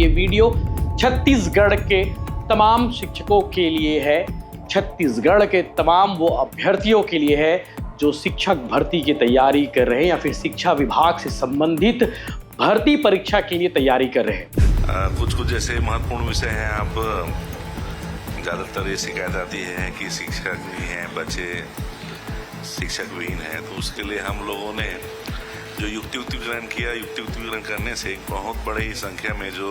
ये वीडियो छत्तीसगढ़ के तमाम शिक्षकों के लिए है, छत्तीसगढ़ के तमाम वो अभ्यर्थियों के लिए है जो शिक्षक भर्ती की तैयारी कर रहे हैं या फिर शिक्षा विभाग से संबंधित भर्ती परीक्षा के लिए तैयारी कर रहे हैं। कुछ जैसे महत्वपूर्ण विषय हैं, आप ज़्यादातर ये शिकायत आती है कि शिक्षक भी हैं, बच्चे शिक्षक विहीन हैं, तो उसके लिए हम लोगों ने जो युक्तिकरण किया, युक्तिकरण करने से एक बहुत बड़ी संख्या में जो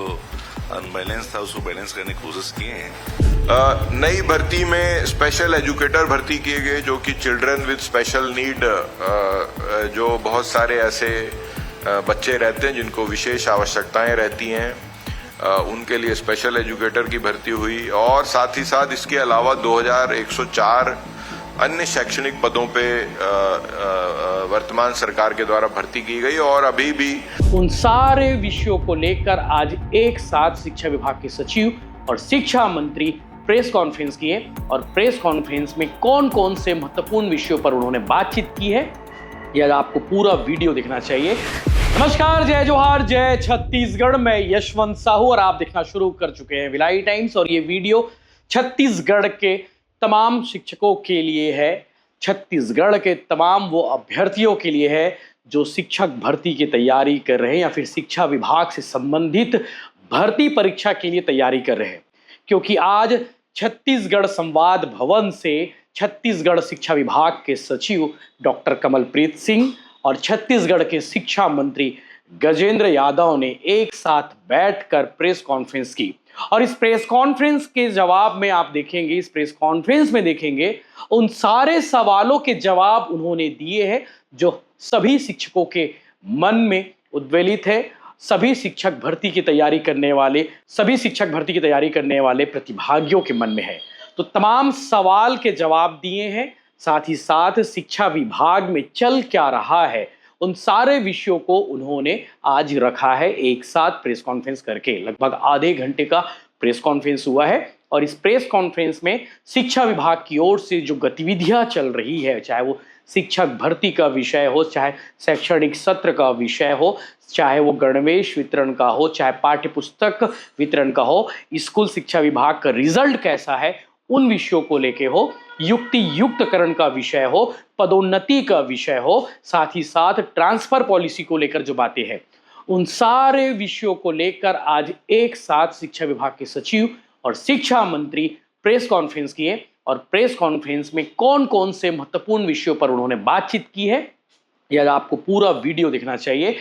अनबैलेंस था उसको बैलेंस करने की कोशिश किए हैं। नई भर्ती में स्पेशल एजुकेटर भर्ती किए गए जो कि चिल्ड्रन विद स्पेशल नीड, जो बहुत सारे ऐसे बच्चे रहते हैं जिनको विशेष आवश्यकताएं रहती हैं, उनके लिए स्पेशल एजुकेटर की भर्ती हुई। और साथ ही साथ इसके अलावा 2104 अन्य शैक्षणिक पदों पे वर्तमान सरकार के द्वारा भर्ती की गई। और अभी भी उन सारे विषयों को लेकर आज एक साथ शिक्षा विभाग के सचिव और शिक्षा मंत्री प्रेस कॉन्फ्रेंस किए और प्रेस कॉन्फ्रेंस में कौन कौन से महत्वपूर्ण विषयों पर उन्होंने बातचीत की है, यह आपको पूरा वीडियो देखना चाहिए। नमस्कार, जय जोहार, जय छत्तीसगढ़। मैं यशवंत साहू और आप देखना शुरू कर चुके हैं भिलाई टाइम्स और ये वीडियो छत्तीसगढ़ के तमाम शिक्षकों के लिए है, छत्तीसगढ़ के तमाम वो अभ्यर्थियों के लिए है जो शिक्षक भर्ती की तैयारी कर रहे हैं या फिर शिक्षा विभाग से संबंधित भर्ती परीक्षा के लिए तैयारी कर रहे हैं। क्योंकि आज छत्तीसगढ़ संवाद भवन से छत्तीसगढ़ शिक्षा विभाग के सचिव डॉक्टर कमलप्रीत सिंह और छत्तीसगढ़ के शिक्षा मंत्री गजेंद्र यादव ने एक साथ बैठकर प्रेस कॉन्फ्रेंस की। और इस प्रेस कॉन्फ्रेंस के जवाब में आप देखेंगे, इस प्रेस कॉन्फ्रेंस में देखेंगे उन सारे सवालों के जवाब उन्होंने दिए हैं जो सभी शिक्षकों के मन में उद्वेलित है, सभी शिक्षक भर्ती की तैयारी करने वाले प्रतिभागियों के मन में है। तो तमाम सवाल के जवाब दिए हैं, साथ ही साथ शिक्षा विभाग में चल क्या रहा है उन सारे विषयों को उन्होंने आज रखा है एक साथ प्रेस कॉन्फ्रेंस करके। लगभग आधे घंटे का प्रेस कॉन्फ्रेंस हुआ है और इस प्रेस कॉन्फ्रेंस में शिक्षा विभाग की ओर से जो गतिविधियां चल रही है, चाहे वो शिक्षक भर्ती का विषय हो, चाहे शैक्षणिक सत्र का विषय हो, चाहे वो गणवेश वितरण का हो, चाहे पाठ्य पुस्तक वितरण का हो, स्कूल शिक्षा विभाग का रिजल्ट कैसा है, उन विषयों को लेके हो, युक्तिकरण का विषय हो, पदोन्नति का विषय हो, साथ ही साथ ट्रांसफर पॉलिसी को लेकर जो बातें हैं, उन सारे विषयों को लेकर आज एक साथ शिक्षा विभाग के सचिव और शिक्षा मंत्री प्रेस कॉन्फ्रेंस किए और प्रेस कॉन्फ्रेंस में कौन कौन से महत्वपूर्ण विषयों पर उन्होंने बातचीत की है, यह आपको पूरा वीडियो देखना चाहिए।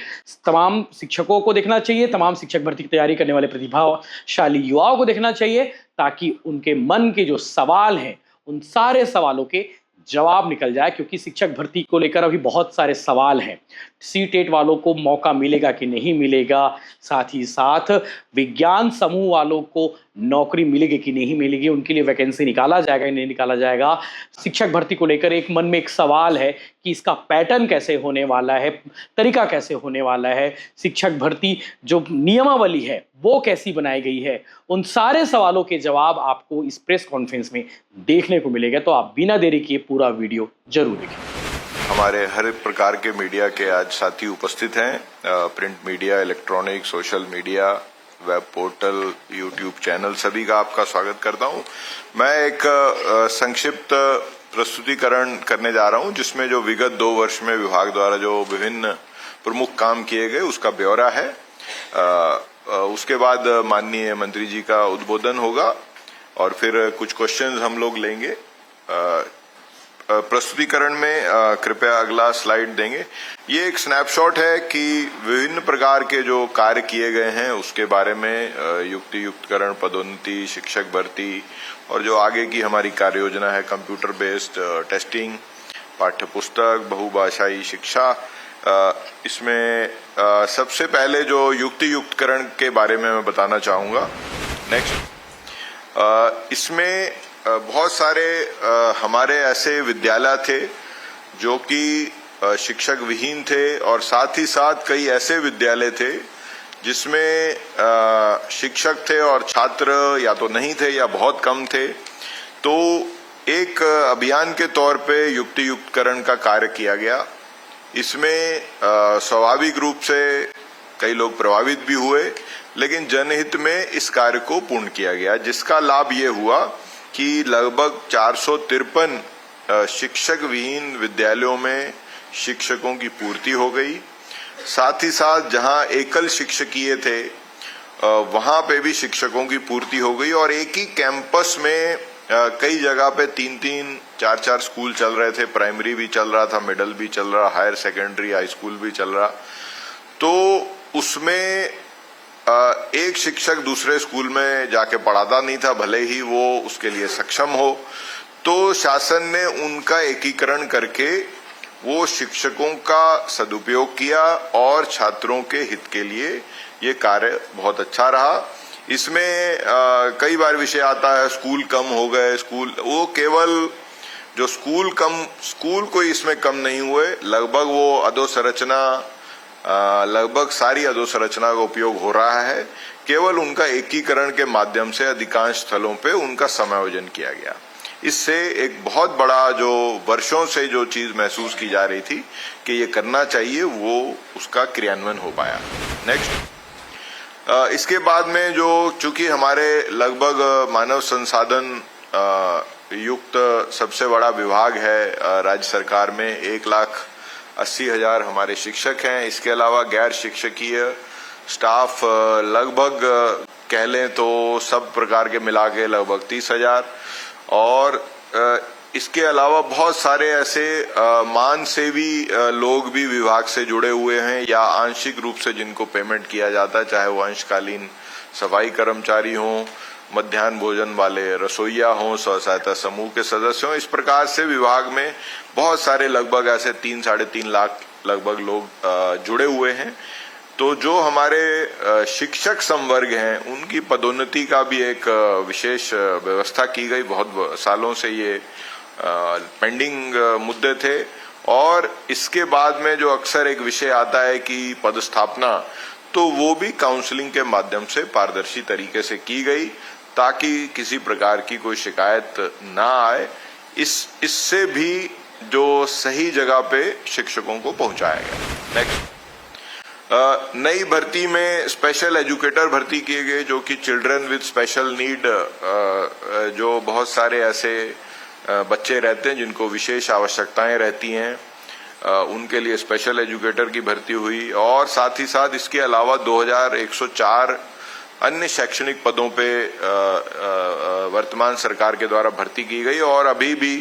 तमाम शिक्षकों को देखना चाहिए, तमाम शिक्षक भर्ती की तैयारी करने वाले प्रतिभाशाली युवाओं को देखना चाहिए, ताकि उनके मन के जो सवाल हैं उन सारे सवालों के जवाब निकल जाए। क्योंकि शिक्षक भर्ती को लेकर अभी बहुत सारे सवाल हैं। सीटेट वालों को मौका मिलेगा कि नहीं मिलेगा, साथ ही साथ विज्ञान समूह वालों को नौकरी मिलेगी कि नहीं मिलेगी, उनके लिए वैकेंसी निकाला जाएगा कि नहीं निकाला जाएगा। शिक्षक भर्ती को लेकर एक मन में एक सवाल है कि इसका पैटर्न कैसे होने वाला है, तरीका कैसे होने वाला है, शिक्षक भर्ती जो नियमावली है वो कैसी बनाई गई है। उन सारे सवालों के जवाब आपको इस प्रेस कॉन्फ्रेंस में देखने को मिलेगा। तो आप बिना देरी किए पूरा वीडियो जरूर देखें। हमारे हर प्रकार के मीडिया के आज साथी उपस्थित हैं, print media, electronic, social media, web portal, YouTube channel, सभी का आपका स्वागत करता हूं। मैं एक संक्षिप्त प्रस्तुतिकरण करने जा रहा हूं जिसमें जो विगत 2 वर्ष में विभाग द्वारा जो विभिन्न प्रमुख काम किए गए उसका ब्यौरा है। उसके बाद माननीय मंत्री जी का उद्बोधन होगा और फिर कुछ क्वेश्चंस हम लोग लेंगे। प्रस्तुतिकरण में कृपया अगला स्लाइड देंगे। ये एक स्नैपशॉट है कि विभिन्न प्रकार के जो कार्य किए गए हैं उसके बारे में, युक्तिकरण, पदोन्नति, शिक्षक भर्ती और जो आगे की हमारी कार्य योजना है, कंप्यूटर बेस्ड टेस्टिंग, पाठ्य पुस्तक, बहुभाषाई शिक्षा। इसमें सबसे पहले जो युक्तिकरण के बारे में मैं बताना चाहूंगा। नेक्स्ट, इसमें बहुत सारे हमारे ऐसे विद्यालय थे जो कि शिक्षक विहीन थे और साथ ही साथ कई ऐसे विद्यालय थे जिसमें शिक्षक थे और छात्र या तो नहीं थे या बहुत कम थे। तो एक अभियान के तौर पे युक्तिकरण का कार्य किया गया। इसमें स्वाभाविक रूप से कई लोग प्रभावित भी हुए, लेकिन जनहित में इस कार्य को पूर्ण किया गया, जिसका लाभ ये हुआ कि लगभग 453 शिक्षक विहीन विद्यालयों में शिक्षकों की पूर्ति हो गई। साथ ही साथ जहां एकल शिक्षकीय थे वहां पे भी शिक्षकों की पूर्ति हो गई और एक ही कैंपस में कई जगह पे 3-3, 4-4 स्कूल चल रहे थे। प्राइमरी भी चल रहा था, मिडिल भी चल रहा, हायर सेकेंडरी, हाई स्कूल भी चल रहा। तो उसमें एक शिक्षक दूसरे स्कूल में जाके पढ़ाता नहीं था, भले ही वो उसके लिए सक्षम हो। तो शासन ने उनका एकीकरण करके वो शिक्षकों का सदुपयोग किया और छात्रों के हित के लिए ये कार्य बहुत अच्छा रहा। इसमें कई बार विषय आता है स्कूल कम हो गए, स्कूल, वो केवल जो स्कूल कोई इसमें कम नहीं हुए, लगभग वो अधोसंरचना, लगभग सारी अधोसंरचना का उपयोग हो रहा है। केवल उनका एकीकरण के माध्यम से अधिकांश स्थलों पे उनका समायोजन किया गया। इससे एक बहुत बड़ा जो वर्षों से जो चीज महसूस की जा रही थी कि ये करना चाहिए, वो उसका क्रियान्वयन हो पाया। नेक्स्ट, इसके बाद में जो चूंकि हमारे लगभग मानव संसाधन युक्त सबसे बड़ा विभाग है राज्य सरकार में, 1,80,000 हमारे शिक्षक हैं। इसके अलावा गैर शिक्षकीय स्टाफ लगभग कह लें तो सब प्रकार के मिला के लगभग 30,000 और इसके अलावा बहुत सारे ऐसे मान सेवी लोग भी विभाग से जुड़े हुए हैं या आंशिक रूप से जिनको पेमेंट किया जाता है, चाहे वो अंशकालीन सफाई कर्मचारी हों, मध्याह्न भोजन वाले रसोइया हों, स्व सहायता समूह के सदस्य हों। इस प्रकार से विभाग में बहुत सारे लगभग ऐसे 3-3.5 लाख लगभग लोग जुड़े हुए हैं। तो जो हमारे शिक्षक संवर्ग हैं उनकी पदोन्नति का भी एक विशेष व्यवस्था की गई। बहुत सालों से ये पेंडिंग मुद्दे थे और इसके बाद में जो अक्सर एक विषय आता है कि पदस्थापना, तो वो भी काउंसलिंग के माध्यम से पारदर्शी तरीके से की गई ताकि किसी प्रकार की कोई शिकायत ना आए। इससे भी जो सही जगह पे शिक्षकों को पहुंचाया गया। नेक्स्ट, नई भर्ती में स्पेशल एजुकेटर भर्ती किए गए जो कि चिल्ड्रन विद स्पेशल नीड, जो बहुत सारे ऐसे बच्चे रहते हैं जिनको विशेष आवश्यकताएं रहती हैं, उनके लिए स्पेशल एजुकेटर की भर्ती हुई और साथ ही साथ इसके अलावा 2104 अन्य शैक्षणिक पदों पे वर्तमान सरकार के द्वारा भर्ती की गई और अभी भी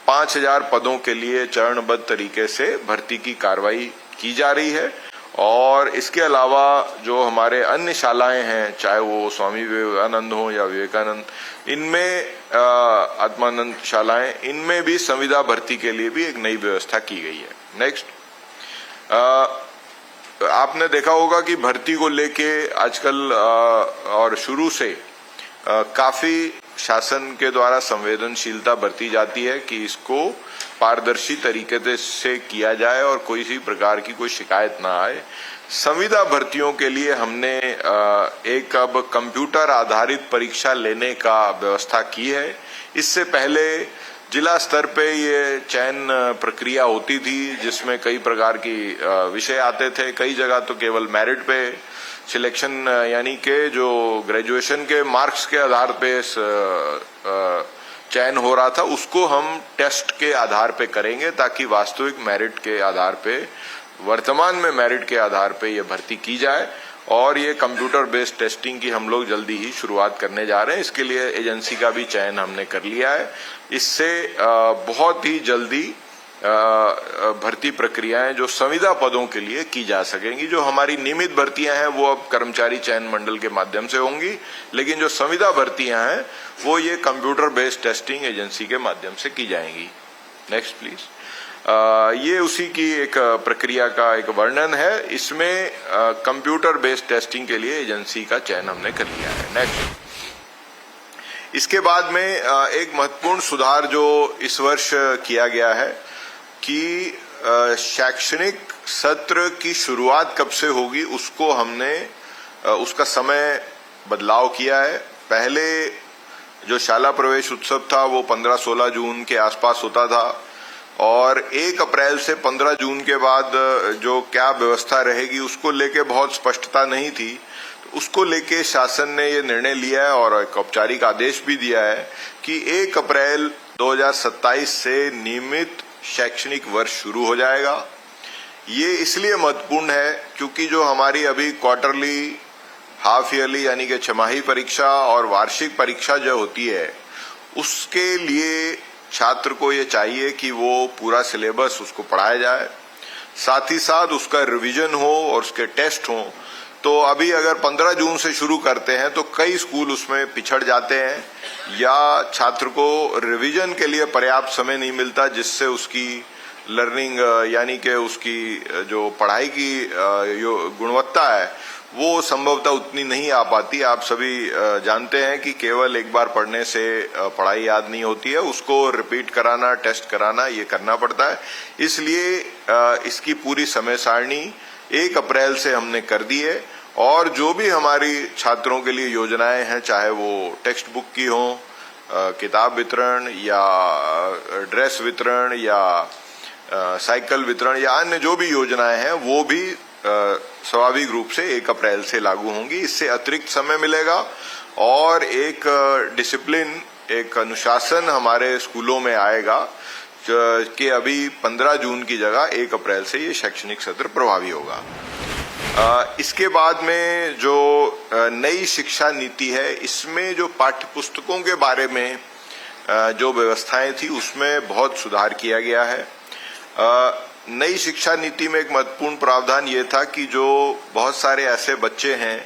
5000 पदों के लिए चरणबद्ध तरीके से भर्ती की कार्रवाई की जा रही है। और इसके अलावा जो हमारे अन्य शालाएं हैं, चाहे वो स्वामी विवेकानंद हो या विवेकानंद, इनमें आत्मानंद शालाएं, इनमें भी संविदा भर्ती के लिए भी एक नई व्यवस्था की गई है। नेक्स्ट, आपने देखा होगा कि भर्ती को लेके आजकल और शुरू से काफी शासन के द्वारा संवेदनशीलता बरती जाती है कि इसको पारदर्शी तरीके से किया जाए और कोई सी प्रकार की कोई शिकायत ना आए। संविदा भर्तियों के लिए हमने एक अब कंप्यूटर आधारित परीक्षा लेने का व्यवस्था की है। इससे पहले जिला स्तर पे ये चयन प्रक्रिया होती थी जिसमें कई प्रकार की विषय आते थे। कई जगह तो केवल मेरिट पे सिलेक्शन, यानी के जो ग्रेजुएशन के मार्क्स के आधार पे चयन हो रहा था, उसको हम टेस्ट के आधार पे करेंगे ताकि वास्तविक मेरिट के आधार पे, वर्तमान में मेरिट के आधार पे ये भर्ती की जाए। और ये कंप्यूटर बेस्ड टेस्टिंग की हम लोग जल्दी ही शुरुआत करने जा रहे हैं। इसके लिए एजेंसी का भी चयन हमने कर लिया है। इससे बहुत ही जल्दी भर्ती प्रक्रियाएं जो संविदा पदों के लिए की जा सकेंगी। जो हमारी नियमित भर्तियां हैं वो अब कर्मचारी चयन मंडल के माध्यम से होंगी, लेकिन जो संविदा भर्तियां हैं वो ये कंप्यूटर बेस्ड टेस्टिंग एजेंसी के माध्यम से की जाएंगी। Next please. ये उसी की एक प्रक्रिया का एक वर्णन है। इसमें कंप्यूटर बेस्ड टेस्टिंग के लिए एजेंसी का चयन हमने कर लिया है। नेक्स्ट, इसके बाद में एक महत्वपूर्ण सुधार जो इस वर्ष किया गया है कि शैक्षणिक सत्र की शुरुआत कब से होगी उसको हमने उसका समय बदलाव किया है। पहले जो शाला प्रवेश उत्सव था वो 15-16 जून के आसपास होता था और 1 अप्रैल से 15 जून के बाद जो क्या व्यवस्था रहेगी उसको लेके बहुत स्पष्टता नहीं थी। उसको लेके शासन ने ये निर्णय लिया है और एक औपचारिक आदेश भी दिया है कि 1 अप्रैल 2027 से नियमित शैक्षणिक वर्ष शुरू हो जाएगा। ये इसलिए महत्वपूर्ण है क्योंकि जो हमारी अभी क्वार्टरली, हाफ ईयरली यानी कि छमाही परीक्षा और वार्षिक परीक्षा जो होती है, उसके लिए छात्र को ये चाहिए कि वो पूरा सिलेबस उसको पढ़ाया जाए, साथ ही साथ उसका रिवीजन हो और उसके टेस्ट हो। तो अभी अगर 15 जून से शुरू करते हैं तो कई स्कूल उसमें पिछड़ जाते हैं या छात्र को रिवीजन के लिए पर्याप्त समय नहीं मिलता, जिससे उसकी लर्निंग यानी कि उसकी जो पढ़ाई की गुणवत्ता है वो संभवतः उतनी नहीं आ पाती। आप सभी जानते हैं कि केवल एक बार पढ़ने से पढ़ाई याद नहीं होती है, उसको रिपीट कराना, टेस्ट कराना, ये करना पड़ता है। इसलिए इसकी पूरी समय सारणी 1 अप्रैल से हमने कर दी है और जो भी हमारी छात्रों के लिए योजनाएं हैं, चाहे वो टेक्स्ट बुक की हो, किताब वितरण या ड्रेस वितरण या साइकिल वितरण या अन्य जो भी योजनाएं हैं, वो भी स्वाभाविक रूप से 1 अप्रैल से लागू होंगी। इससे अतिरिक्त समय मिलेगा और एक डिसिप्लिन, एक अनुशासन हमारे स्कूलों में आएगा कि अभी 15 जून की जगह 1 अप्रैल से ये शैक्षणिक सत्र प्रभावी होगा। इसके बाद में जो नई शिक्षा नीति है, इसमें जो पाठ्य पुस्तकों के बारे में जो व्यवस्थाएं थी उसमें बहुत सुधार किया गया है। नई शिक्षा नीति में एक महत्वपूर्ण प्रावधान ये था कि जो बहुत सारे ऐसे बच्चे हैं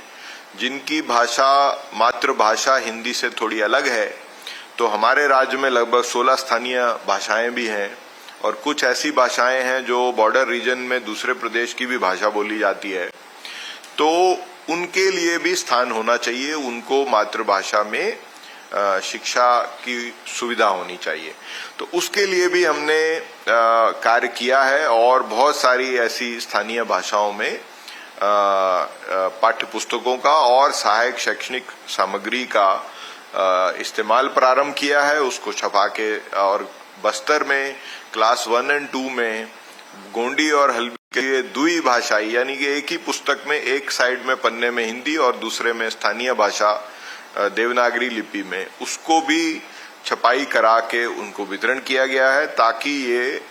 जिनकी भाषा, मातृभाषा हिंदी से थोड़ी अलग है, तो हमारे राज्य में लगभग 16 स्थानीय भाषाएं भी हैं और कुछ ऐसी भाषाएं हैं जो बॉर्डर रीजन में दूसरे प्रदेश की भी भाषा बोली जाती है, तो उनके लिए भी स्थान होना चाहिए, उनको मातृभाषा में शिक्षा की सुविधा होनी चाहिए। तो उसके लिए भी हमने कार्य किया है और बहुत सारी ऐसी स्थानीय भाषाओं में पाठ्य पुस्तकों का और सहायक शैक्षणिक सामग्री का इस्तेमाल प्रारंभ किया है, उसको छपा के। और बस्तर में क्लास 1 और 2 में गोंडी और हल्बी के लिए द्वि भाषाई यानी कि एक ही पुस्तक में एक साइड में पन्ने में हिंदी और दूसरे में स्थानीय भाषा देवनागरी लिपि में, उसको भी छपाई करा के उनको वितरण किया गया है, ताकि ये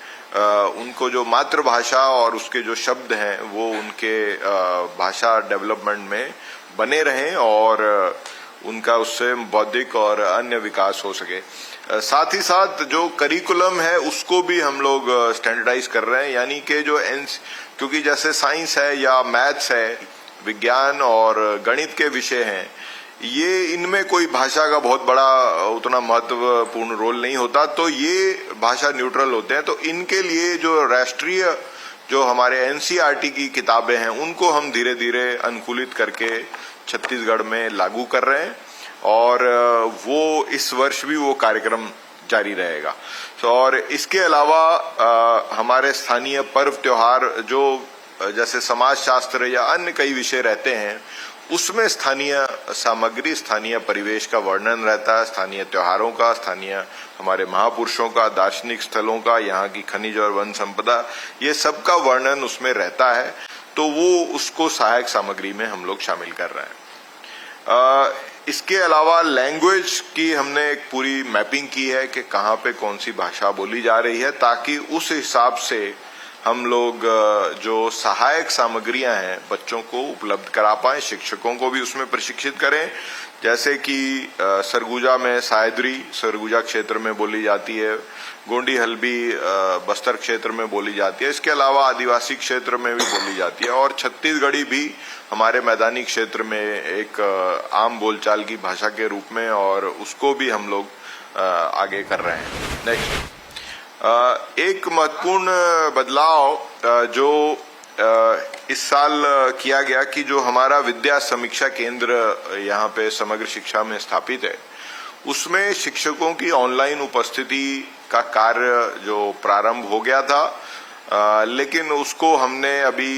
उनको जो मातृभाषा और उसके जो शब्द हैं वो उनके भाषा डेवलपमेंट में बने रहें और उनका उससे बौद्धिक और अन्य विकास हो सके। साथ ही साथ जो करिकुलम है उसको भी हम लोग स्टैंडर्डाइज कर रहे हैं, यानी कि जो क्योंकि जैसे साइंस है या मैथ्स है, विज्ञान और गणित के विषय हैं, ये इनमें कोई भाषा का बहुत बड़ा उतना महत्वपूर्ण रोल नहीं होता, तो ये भाषा न्यूट्रल होते हैं। तो इनके लिए जो राष्ट्रीय जो हमारे एनसीईआरटी की किताबें हैं उनको हम धीरे धीरे अनुकूलित करके छत्तीसगढ़ में लागू कर रहे हैं और वो इस वर्ष भी वो कार्यक्रम जारी रहेगा। तो और इसके अलावा हमारे स्थानीय पर्व त्योहार जो जैसे समाज शास्त्र या अन्य कई विषय रहते हैं, उसमें स्थानीय सामग्री, स्थानीय परिवेश का वर्णन रहता है, स्थानीय त्योहारों का, स्थानीय हमारे महापुरुषों का, दार्शनिक स्थलों का, यहाँ की खनिज और वन संपदा, ये सब का वर्णन उसमें रहता है। तो वो उसको सहायक सामग्री में हम लोग शामिल कर रहे हैं। इसके अलावा लैंग्वेज की हमने एक पूरी मैपिंग की है कि कहाँ पे कौन सी भाषा बोली जा रही है, ताकि उस हिसाब से हम लोग जो सहायक सामग्रियां हैं बच्चों को उपलब्ध करा पाएं, शिक्षकों को भी उसमें प्रशिक्षित करें। जैसे कि सरगुजा में सायद्री सरगुजा क्षेत्र में बोली जाती है, गोंडी हल्बी बस्तर क्षेत्र में बोली जाती है, इसके अलावा आदिवासी क्षेत्र में भी बोली जाती है और छत्तीसगढ़ी भी हमारे मैदानी क्षेत्र में एक आम बोलचाल की भाषा के रूप में, और उसको भी हम लोग आगे कर रहे हैं। नेक्स्ट, एक महत्वपूर्ण बदलाव जो इस साल किया गया कि जो हमारा विद्या समीक्षा केंद्र यहाँ पे समग्र शिक्षा में स्थापित है, उसमें शिक्षकों की ऑनलाइन उपस्थिति का कार्य जो प्रारंभ हो गया था, लेकिन उसको हमने अभी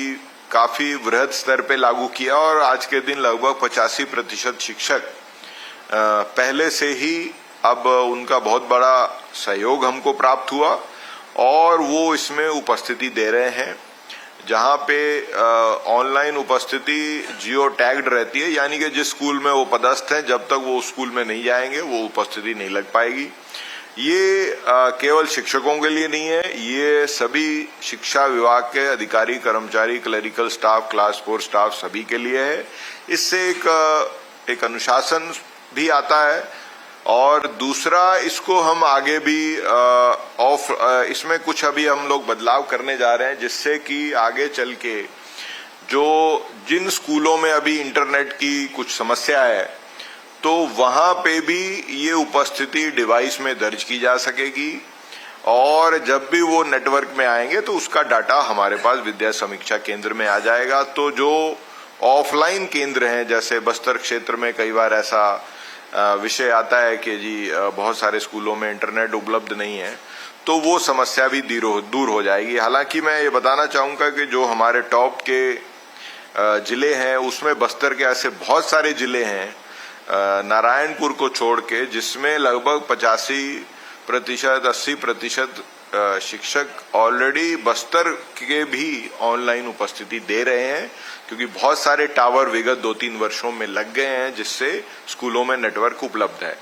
काफी वृहद स्तर पे लागू किया और आज के दिन लगभग 85% शिक्षक पहले से ही अब उनका बहुत बड़ा सहयोग हमको प्राप्त हुआ और वो इसमें उपस्थिति दे रहे हैं। जहां पे ऑनलाइन उपस्थिति जियो टैग्ड रहती है, यानी कि जिस स्कूल में वो पदस्थ हैं जब तक वो स्कूल में नहीं जाएंगे वो उपस्थिति नहीं लग पाएगी। ये केवल शिक्षकों के लिए नहीं है, ये सभी शिक्षा विभाग के अधिकारी, कर्मचारी, क्लरिकल स्टाफ, क्लास 4 स्टाफ सभी के लिए है। इससे एक अनुशासन भी आता है और दूसरा इसको हम आगे भी इसमें कुछ अभी हम लोग बदलाव करने जा रहे हैं, जिससे कि आगे चल के जिन स्कूलों में अभी इंटरनेट की कुछ समस्या है तो वहां पे भी ये उपस्थिति डिवाइस में दर्ज की जा सकेगी और जब भी वो नेटवर्क में आएंगे तो उसका डाटा हमारे पास विद्या समीक्षा केंद्र में आ जाएगा। तो जो ऑफलाइन केंद्र हैं, जैसे बस्तर क्षेत्र में कई बार ऐसा विषय आता है कि जी बहुत सारे स्कूलों में इंटरनेट उपलब्ध नहीं है, तो वो समस्या भी दूर हो जाएगी। हालांकि मैं ये बताना चाहूंगा कि जो हमारे टॉप के जिले हैं उसमें बस्तर के ऐसे बहुत सारे जिले हैं नारायणपुर को छोड़ के, जिसमें लगभग 85% 80% शिक्षक ऑलरेडी बस्तर के भी ऑनलाइन उपस्थिति दे रहे हैं, क्योंकि बहुत सारे टावर विगत 2-3 वर्षों में लग गए हैं जिससे स्कूलों में नेटवर्क उपलब्ध है।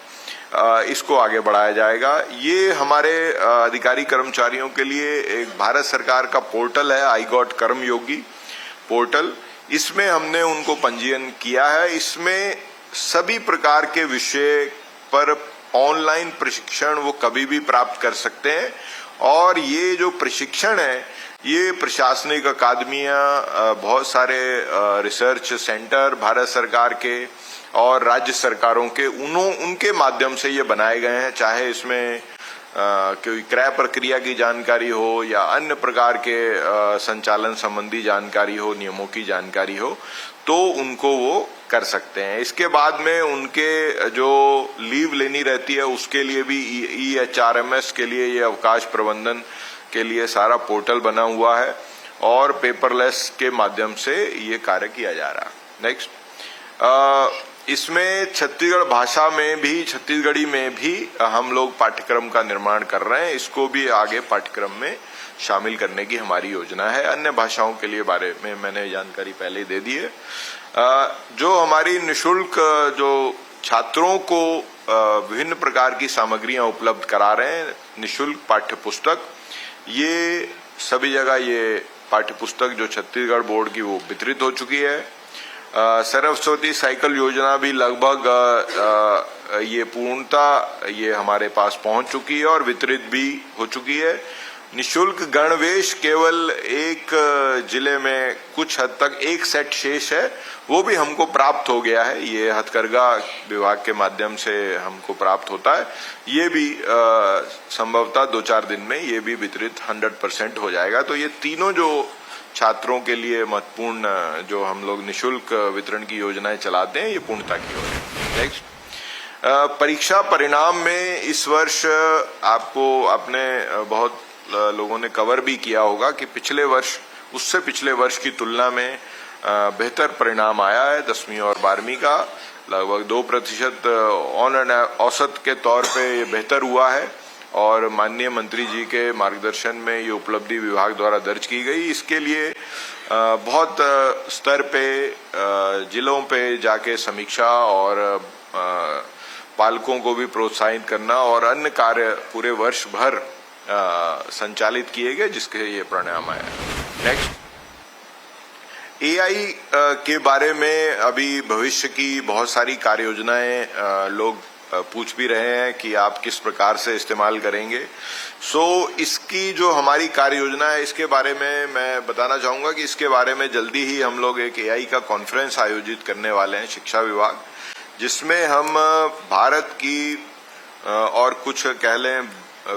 इसको आगे बढ़ाया जाएगा। ये हमारे अधिकारी कर्मचारियों के लिए एक भारत सरकार का पोर्टल है, आई गॉट कर्मयोगी पोर्टल। इसमें हमने उनको पंजीयन किया है। इसमें सभी प्रकार के विषय पर ऑनलाइन प्रशिक्षण वो कभी भी प्राप्त कर सकते हैं और ये जो प्रशिक्षण है ये प्रशासनिक अकादमियां, बहुत सारे रिसर्च सेंटर भारत सरकार के और राज्य सरकारों के उनके माध्यम से ये बनाए गए हैं। चाहे इसमें कोई क्रय प्रक्रिया की जानकारी हो या अन्य प्रकार के संचालन संबंधी जानकारी हो, नियमों की जानकारी हो, तो उनको वो कर सकते हैं। इसके बाद में उनके जो लीव लेनी रहती है उसके लिए भी EHRMS के लिए, ये अवकाश प्रबंधन के लिए सारा पोर्टल बना हुआ है और पेपरलेस के माध्यम से ये कार्य किया जा रहा है। नेक्स्ट, इसमें छत्तीसगढ़ भाषा में भी, छत्तीसगढ़ी में भी हम लोग पाठ्यक्रम का निर्माण कर रहे हैं। इसको भी आगे पाठ्यक्रम में शामिल करने की हमारी योजना है। अन्य भाषाओं के लिए बारे में मैंने जानकारी पहले ही दे दी है। जो हमारी निशुल्क जो छात्रों को विभिन्न प्रकार की सामग्रियां उपलब्ध करा रहे हैं, निशुल्क पाठ्य पुस्तक, ये सभी जगह ये पाठ्य पुस्तक जो छत्तीसगढ़ बोर्ड की वो वितरित हो चुकी है। सरस्वती साइकिल योजना भी लगभग ये पूर्णता ये हमारे पास पहुंच चुकी है और वितरित भी हो चुकी है। निशुल्क गणवेश केवल एक जिले में कुछ हद तक एक सेट शेष है, वो भी हमको प्राप्त हो गया है। ये हथकरघा विभाग के माध्यम से हमको प्राप्त होता है। ये भी संभवतः 2-4 दिन में ये भी वितरित 100% हो जाएगा। तो ये तीनों जो छात्रों के लिए महत्वपूर्ण जो हम लोग निशुल्क वितरण की योजनाएं चलाते हैं, ये पूर्णता की ओर है। नेक्स्ट, परीक्षा परिणाम में इस वर्ष आपको अपने बहुत लोगों ने कवर भी किया होगा कि पिछले वर्ष उससे पिछले वर्ष की तुलना में बेहतर परिणाम आया है। 10वीं और 12वीं का लगभग 2% औसत के तौर पे ये बेहतर हुआ है और माननीय मंत्री जी के मार्गदर्शन में ये उपलब्धि विभाग द्वारा दर्ज की गई। इसके लिए बहुत स्तर पे जिलों पे जाके समीक्षा और पालकों को भी प्रोत्साहित करना और अन्य कार्य पूरे वर्ष भर संचालित किए गए, जिसके ये परिणाम आया। नेक्स्ट, AI के बारे में अभी भविष्य की बहुत सारी कार्य योजनाएं लोग पूछ भी रहे हैं कि आप किस प्रकार से इस्तेमाल करेंगे। इसकी जो हमारी कार्य योजना है इसके बारे में मैं बताना चाहूंगा कि इसके बारे में जल्दी ही हम लोग एक AI का कॉन्फ्रेंस आयोजित करने वाले हैं, शिक्षा विभाग, जिसमें हम भारत की और कुछ कह लें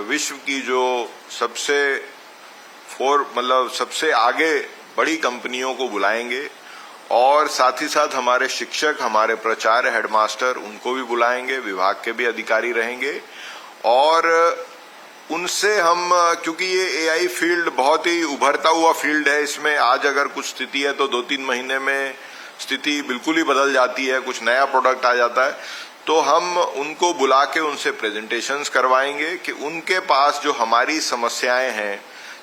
विश्व की जो सबसे आगे बड़ी कंपनियों को बुलाएंगे और साथ ही साथ हमारे शिक्षक, हमारे प्राचार्य, हेडमास्टर, उनको भी बुलाएंगे, विभाग के भी अधिकारी रहेंगे और उनसे हम, क्योंकि ये AI फील्ड बहुत ही उभरता हुआ फील्ड है, इसमें आज अगर कुछ स्थिति है तो 2-3 महीने में स्थिति बिल्कुल ही बदल जाती है, कुछ नया प्रोडक्ट आ जाता है। तो हम उनको बुला के उनसे प्रेजेंटेशंस करवाएंगे कि उनके पास जो हमारी समस्याएं हैं,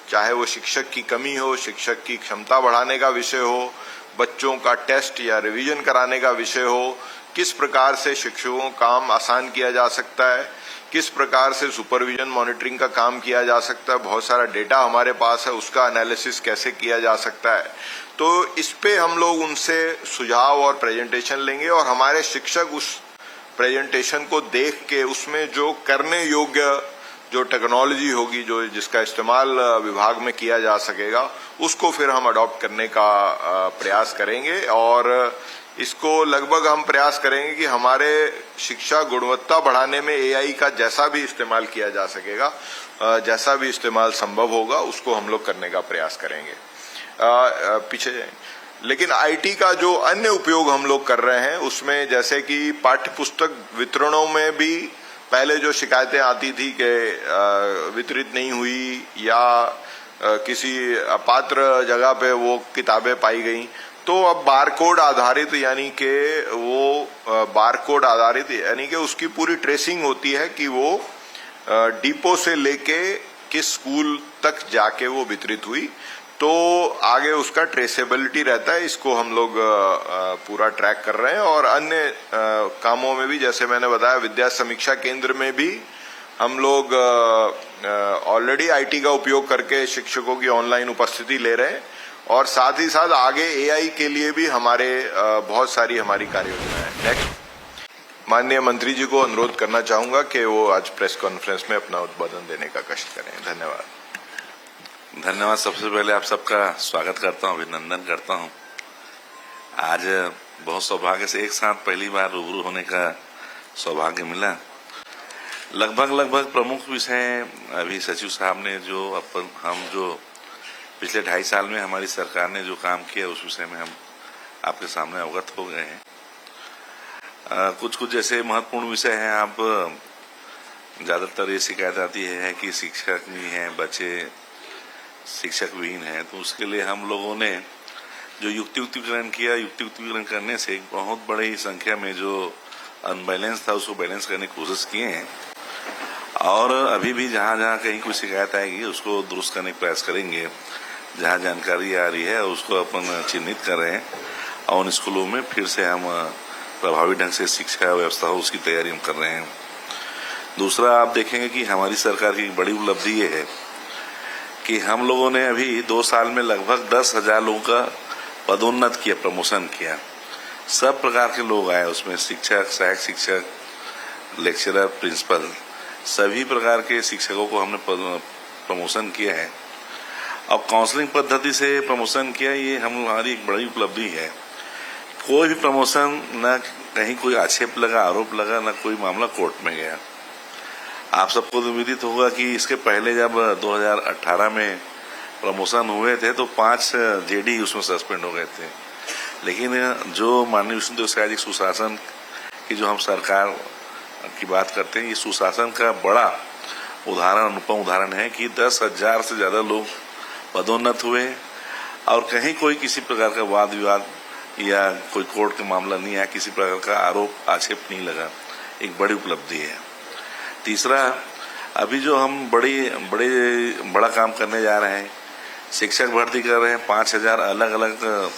चाहे वो शिक्षक की कमी हो, शिक्षक की क्षमता बढ़ाने का विषय हो, बच्चों का टेस्ट या रिवीजन कराने का विषय हो, किस प्रकार से शिक्षकों का काम आसान किया जा सकता है, किस प्रकार से सुपरविजन मॉनिटरिंग का काम किया जा सकता है, बहुत सारा डेटा हमारे पास है, उसका एनालिसिस कैसे किया जा सकता है। तो इस पे हम लोग उनसे सुझाव और प्रेजेंटेशन लेंगे और हमारे शिक्षक उस प्रेजेंटेशन को देख के उसमें जो करने योग्य जो टेक्नोलॉजी होगी, जो जिसका इस्तेमाल विभाग में किया जा सकेगा, उसको फिर हम अडॉप्ट करने का प्रयास करेंगे। और इसको लगभग हम प्रयास करेंगे कि हमारे शिक्षा गुणवत्ता बढ़ाने में एआई का जैसा भी इस्तेमाल किया जा सकेगा, जैसा भी इस्तेमाल संभव होगा, उसको हम लोग करने का प्रयास करेंगे। पीछे जाएंगे। लेकिन आईटी का जो अन्य उपयोग हम लोग कर रहे हैं उसमें जैसे कि पाठ्य पुस्तक वितरणों में भी पहले जो शिकायतें आती थी कि वितरित नहीं हुई या किसी अपात्र जगह पे वो किताबें पाई गई, तो अब बारकोड आधारित यानी कि उसकी पूरी ट्रेसिंग होती है कि वो डिपो से लेके किस स्कूल तक जाके वो वितरित हुई, तो आगे उसका ट्रेसेबिलिटी रहता है। इसको हम लोग पूरा ट्रैक कर रहे हैं। और अन्य कामों में भी, जैसे मैंने बताया, विद्या समीक्षा केंद्र में भी हम लोग ऑलरेडी आईटी का उपयोग करके शिक्षकों की ऑनलाइन उपस्थिति ले रहे हैं और साथ ही साथ आगे एआई के लिए भी हमारे बहुत सारी हमारी कार्य योजना है। नेक्स्ट, माननीय मंत्री जी को अनुरोध करना चाहूंगा कि वो आज प्रेस कॉन्फ्रेंस में अपना उद्बोधन देने का कष्ट करें। धन्यवाद। धन्यवाद। सबसे पहले आप सबका स्वागत करता हूं, अभिनंदन करता हूं। आज बहुत सौभाग्य से एक साथ पहली बार रूबरू होने का सौभाग्य मिला। लगभग प्रमुख विषय अभी सचिव साहब ने जो पिछले 2.5 साल में हमारी सरकार ने जो काम किया उस विषय में हम आपके सामने अवगत हो गए हैं। कुछ जैसे महत्वपूर्ण विषय हैं। आप ज्यादातर ये शिकायत आती है कि शिक्षक नहीं है, बच्चे शिक्षक विहीन है, तो उसके लिए हम लोगों ने जो युक्तिकरण किया, युक्तिकरण करने से एक बहुत बड़ी संख्या में जो अनबैलेंस था उसको बैलेंस करने की कोशिश किए हैं। और अभी भी जहां कहीं कोई शिकायत आएगी उसको दुरुस्त करने का प्रयास करेंगे। जहां जानकारी आ रही है उसको अपन चिन्हित कर रहे हैं और उन स्कूलों में फिर से हम प्रभावी ढंग से शिक्षा व्यवस्था हो उसकी तैयारी हम कर रहे हैं। दूसरा, आप देखेंगे कि हमारी सरकार की बड़ी उपलब्धि ये है कि हम लोगों ने अभी 2 साल में लगभग 10,000 लोगों का पदोन्नत किया, प्रमोशन किया। सब प्रकार के लोग आए उसमें, शिक्षक, सहायक शिक्षक, लेक्चरर, प्रिंसिपल, सभी प्रकार के शिक्षकों को हमने प्रमोशन किया है और काउंसलिंग पद्धति से प्रमोशन किया। ये हमारी एक बड़ी उपलब्धि है। कोई भी प्रमोशन न कहीं कोई आक्षेप लगा, आरोप लगा, न कोई मामला कोर्ट में गया। आप सबको तो विदित होगा कि इसके पहले जब 2018 में प्रमोशन हुए थे तो 5 जेडी उसमें सस्पेंड हो गए थे। लेकिन जो माननीय विष्णुदेव साय सुशासन की जो हम सरकार की बात करते हैं, ये सुशासन का बड़ा उदाहरण, अनुपम उदाहरण है कि 10,000 से ज्यादा लोग पदोन्नत हुए और कहीं कोई किसी प्रकार का वाद विवाद या कोई कोर्ट का मामला नहीं आया, किसी प्रकार का आरोप आक्षेप नहीं लगा। एक बड़ी उपलब्धि है। तीसरा, अभी जो हम बड़ा काम करने जा रहे हैं, शिक्षक भर्ती कर रहे हैं। 5,000 अलग अलग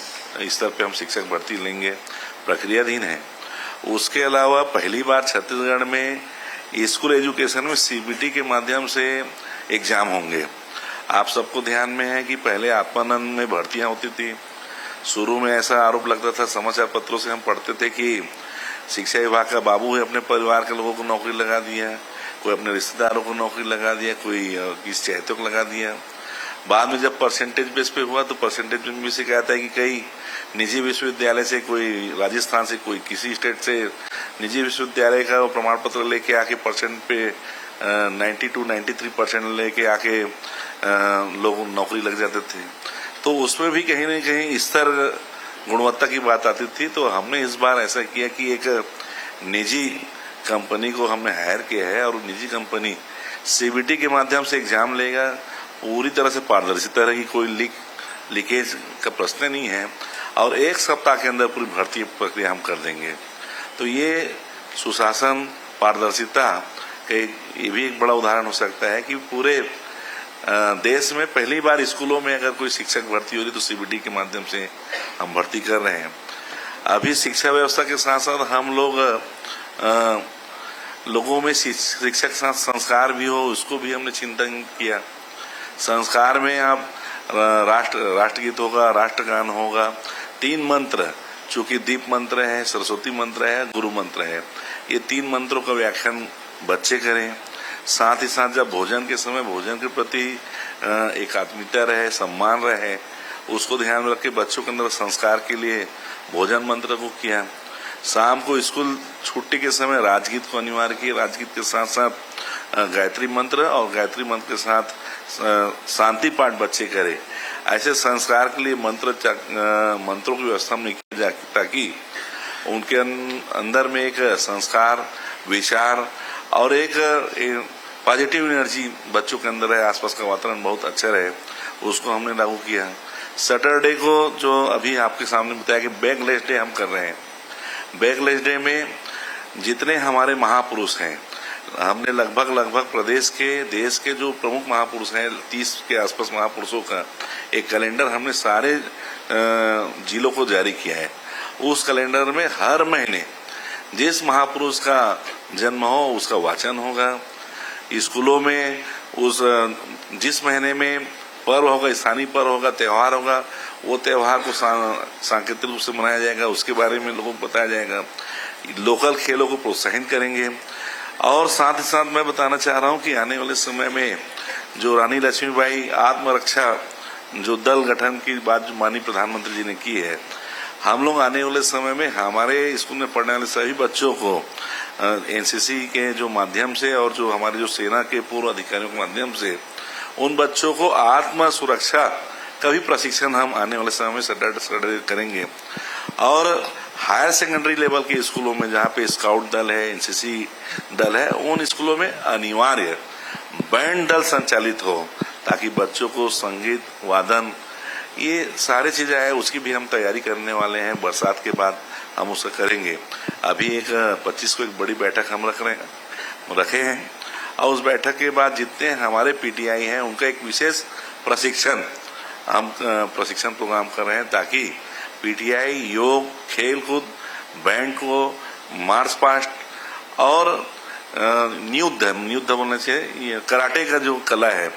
स्तर पे हम शिक्षक भर्ती लेंगे, प्रक्रियाधीन है। उसके अलावा पहली बार छत्तीसगढ़ में स्कूल एजुकेशन में सीबीटी के माध्यम से एग्जाम होंगे। आप सबको ध्यान में है कि पहले आत्मानंद में भर्तियां होती थी। शुरू में ऐसा आरोप लगता था, समाचार पत्रों से हम पढ़ते थे कि शिक्षा विभाग का बाबू है अपने परिवार के लोगों को नौकरी लगा दिया, कोई अपने रिश्तेदारों को नौकरी लगा दिया, कोई किसी चहेतों को लगा दिया। बाद में जब परसेंटेज बेस पे हुआ तो परसेंटेज में भी शिकायत है कि कई निजी विश्वविद्यालय से, कोई राजस्थान से, कोई किसी स्टेट से निजी विश्वविद्यालय का प्रमाण पत्र लेके आके परसेंट पे 92-93% लेके आके लोग नौकरी लग जाते थे। तो उसमें भी कहीं न कहीं स्तर गुणवत्ता की बात आती थी। तो हमने इस बार ऐसा किया कि एक निजी कंपनी को हमने हायर किया है और निजी कंपनी सीबीटी के माध्यम से एग्जाम लेगा। पूरी तरह से पारदर्शिता रहेगी, कोई लीकेज का प्रश्न नहीं है और 1 सप्ताह के अंदर पूरी भर्ती प्रक्रिया हम कर देंगे। तो ये सुशासन, पारदर्शिता ये भी एक बड़ा उदाहरण हो सकता है कि पूरे देश में पहली बार स्कूलों में अगर कोई शिक्षक भर्ती हो रही तो सीबीटी के माध्यम से हम भर्ती कर रहे हैं। अभी शिक्षा व्यवस्था के साथ साथ हम लोग लोगों में शिक्षक संस्कार भी हो, उसको भी हमने चिंतन किया। संस्कार में आप राष्ट्रगीत होगा, राष्ट्रगान होगा, 3 मंत्र, चूंकि दीप मंत्र है, सरस्वती मंत्र है, गुरु मंत्र है, ये 3 मंत्रों का व्याख्यान बच्चे करें। साथ ही साथ जब भोजन के समय भोजन के प्रति एकात्मता रहे, सम्मान रहे, उसको ध्यान में रख के बच्चों के अंदर संस्कार के लिए भोजन मंत्र को किया। शाम को स्कूल छुट्टी के समय राजगीत को अनिवार्य किया। राजगीत के साथ साथ गायत्री मंत्र और गायत्री मंत्र के साथ शांति पाठ बच्चे करें। ऐसे संस्कार के लिए मंत्रों की व्यवस्था हमने की जा ताकि उनके अंदर में एक संस्कार, विचार और एक पॉजिटिव एनर्जी बच्चों के अंदर है, आसपास का वातावरण बहुत अच्छा रहे, उसको हमने लागू किया। सैटरडे को जो अभी आपके सामने बताया कि बैकलेस डे हम कर रहे हैं। बैकलेस डे में जितने हमारे महापुरुष हैं, हमने लगभग प्रदेश के देश के जो प्रमुख महापुरुष हैं 30 के आसपास महापुरुषों का एक कैलेंडर हमने सारे जिलों को जारी किया है। उस कैलेंडर में हर महीने जिस महापुरुष का जन्म हो उसका वाचन होगा। स्कूलों में उस जिस महीने में पर्व होगा, स्थानीय पर्व होगा, त्योहार होगा, वो त्योहार को सांकेतिक रूप से मनाया जाएगा, उसके बारे में लोगों को बताया जाएगा। लोकल खेलों को प्रोत्साहित करेंगे। और साथ ही साथ मैं बताना चाह रहा हूं कि आने वाले समय में जो रानी लक्ष्मीबाई आत्मरक्षा जो दल गठन की बात जो माननीय प्रधानमंत्री जी ने की है, हम लोग आने वाले समय में हमारे स्कूल में पढ़ने वाले सभी बच्चों को एनसीसी के जो माध्यम से और जो हमारे जो सेना के पूर्व अधिकारियों के माध्यम से उन बच्चों को आत्म सुरक्षा का भी प्रशिक्षण हम आने वाले समय में सैटरडे करेंगे। और हायर सेकेंडरी लेवल के स्कूलों में जहाँ पे स्काउट दल है, एनसीसी दल है, उन स्कूलों में अनिवार्य बैंड दल संचालित हो ताकि बच्चों को संगीत, वादन, ये सारी चीजें है, उसकी भी हम तैयारी करने वाले हैं। बरसात के बाद हम उसका करेंगे। अभी 25 को एक बड़ी बैठक हम रखे हैं और उस बैठक के बाद जितने हमारे पीटीआई हैं उनका एक विशेष प्रशिक्षण प्रोग्राम कर रहे हैं ताकि पीटीआई योग, खेल कूद, बैंड को, मार्च पास्ट और न्यूद्ध बोलना चाहिए, ये कराटे का जो कला है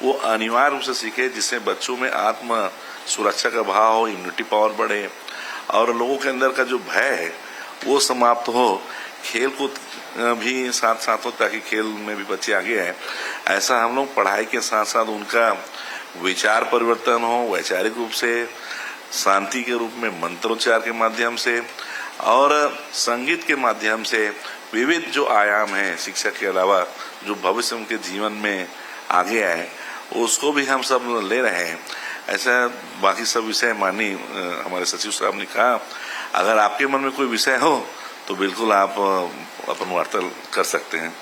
वो अनिवार्य रूप से सीखे, जिससे बच्चों में आत्म सुरक्षा का भाव हो, इम्यूनिटी पावर बढ़े और लोगों के अंदर का जो भय है वो समाप्त हो। खेल कूद भी साथ साथ हो ताकि खेल में भी बच्चे आगे आए। ऐसा हम लोग पढ़ाई के साथ साथ उनका विचार परिवर्तन हो, वैचारिक रूप से, शांति के रूप में मंत्रोच्चार के माध्यम से और संगीत के माध्यम से विविध जो आयाम हैं शिक्षा के अलावा जो भविष्य उनके जीवन में आगे आए, उसको भी हम सब ले रहे हैं। ऐसा बाकी सब विषय माननीय हमारे सचिव साहब ने कहा। अगर आपके मन में कोई विषय हो तो बिल्कुल आप अपन वार्ता कर सकते हैं।